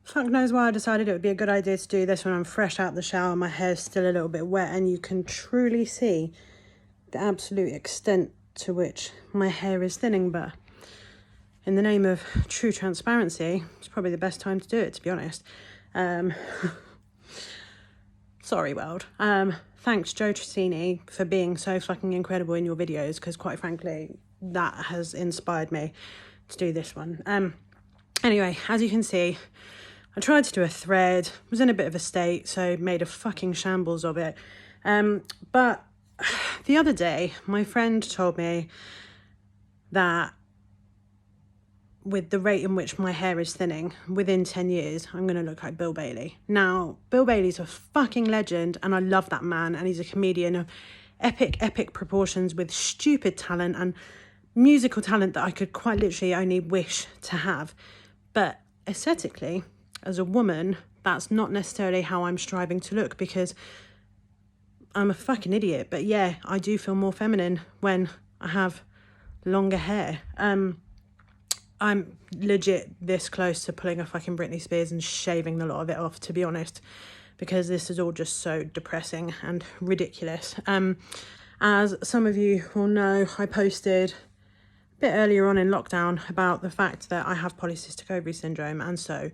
fuck knows why I decided it would be a good idea to do this when I'm fresh out the shower. My hair's still a little bit wet and you can truly see the absolute extent to which my hair is thinning. But in the name of true transparency, it's probably the best time to do it, to be honest. Sorry, world. Thanks, Joe Trissini, for being so fucking incredible in your videos, because quite frankly, that has inspired me to do this one. Anyway, as you can see, I tried to do a thread, was in a bit of a state, so made a fucking shambles of it. But the other day, my friend told me that with the rate in which my hair is thinning, within 10 years, I'm going to look like Bill Bailey. Now, Bill Bailey's a fucking legend, and I love that man, and he's a comedian of epic proportions with stupid talent and musical talent that I could quite literally only wish to have. But aesthetically, as a woman, that's not necessarily how I'm striving to look, because I'm a fucking idiot. But yeah, I do feel more feminine when I have longer hair. I'm legit this close to pulling a fucking Britney Spears and shaving a lot of it off, to be honest, because this is all just so depressing and ridiculous. As some of you will know, I posted a bit earlier on in lockdown about the fact that I have Polycystic Ovary Syndrome, and so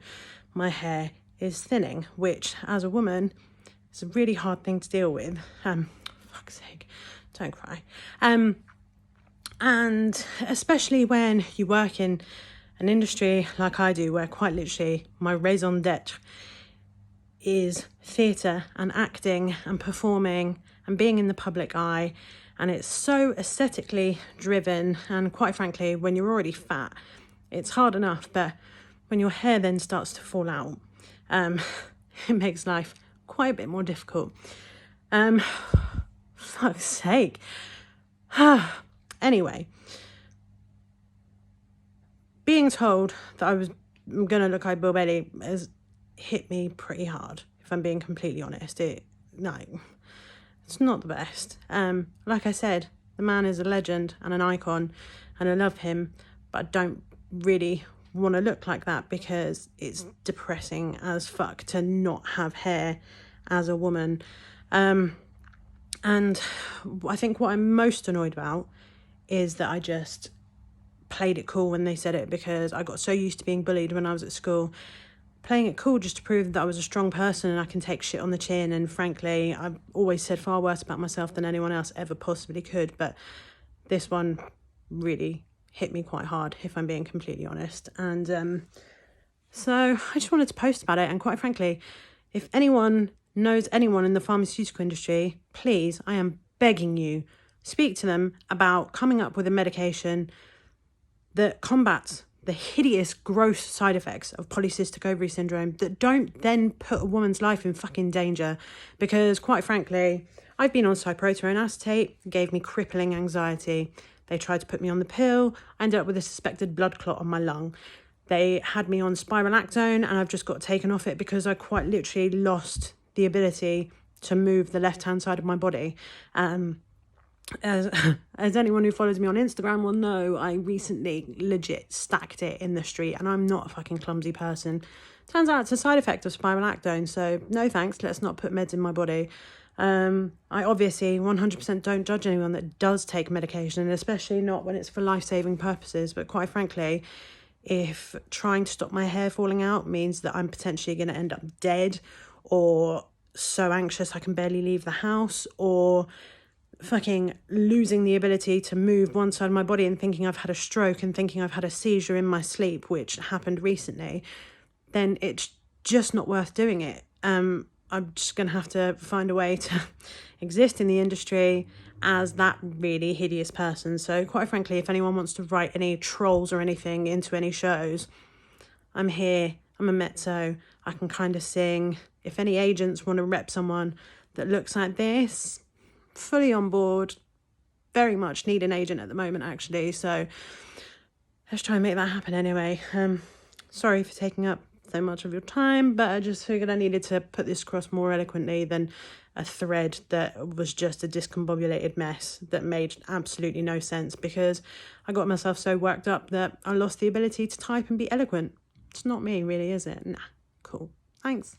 my hair is thinning, which as a woman is a really hard thing to deal with. Fuck's sake, don't cry. And especially when you work in an industry like I do, where quite literally my raison d'etre is theatre and acting and performing and being in the public eye, and it's so aesthetically driven, and quite frankly, when you're already fat, it's hard enough, but when your hair then starts to fall out, it makes life quite a bit more difficult. Fuck's sake. Anyway, being told that I was going to look like Bill Bailey has hit me pretty hard, if I'm being completely honest. It's not the best. Like I said, the man is a legend and an icon, and I love him, but I don't really want to look like that, because it's depressing as fuck to not have hair as a woman. And I think what I'm most annoyed about is that I just played it cool when they said it, because I got so used to being bullied when I was at school, playing it cool just to prove that I was a strong person and I can take shit on the chin. And frankly, I've always said far worse about myself than anyone else ever possibly could, but this one really hit me quite hard, if I'm being completely honest. And so I just wanted to post about it. And quite frankly, if anyone knows anyone in the pharmaceutical industry, please, I am begging you, speak to them about coming up with a medication that combats the hideous, gross side effects of polycystic ovary syndrome, that don't then put a woman's life in fucking danger. Because quite frankly, I've been on cyproterone acetate, gave me crippling anxiety. They tried to put me on the pill. I ended up with a suspected blood clot on my lung. They had me on spiralactone, and I've just got taken off it because I quite literally lost the ability to move the left-hand side of my body. As anyone who follows me on Instagram will know, I recently legit stacked it in the street, and I'm not a fucking clumsy person. Turns out it's a side effect of spiralactone, so no thanks, let's not put meds in my body. I obviously 100% don't judge anyone that does take medication, and especially not when it's for life-saving purposes, but quite frankly, if trying to stop my hair falling out means that I'm potentially going to end up dead, or so anxious I can barely leave the house, or fucking losing the ability to move one side of my body and thinking I've had a stroke and thinking I've had a seizure in my sleep, which happened recently, then it's just not worth doing it. I'm just going to have to find a way to exist in the industry as that really hideous person. So quite frankly, if anyone wants to write any trolls or anything into any shows, I'm here. I'm a mezzo. I can kind of sing. If any agents want to rep someone that looks like this, fully on board. Very much need an agent at the moment, actually. So let's try and make that happen anyway. Sorry for taking up so much of your time, but I just figured I needed to put this across more eloquently than a thread that was just a discombobulated mess that made absolutely no sense, because I got myself so worked up that I lost the ability to type and be eloquent. It's not me, really, is it? Nah, cool. cool. Thanks.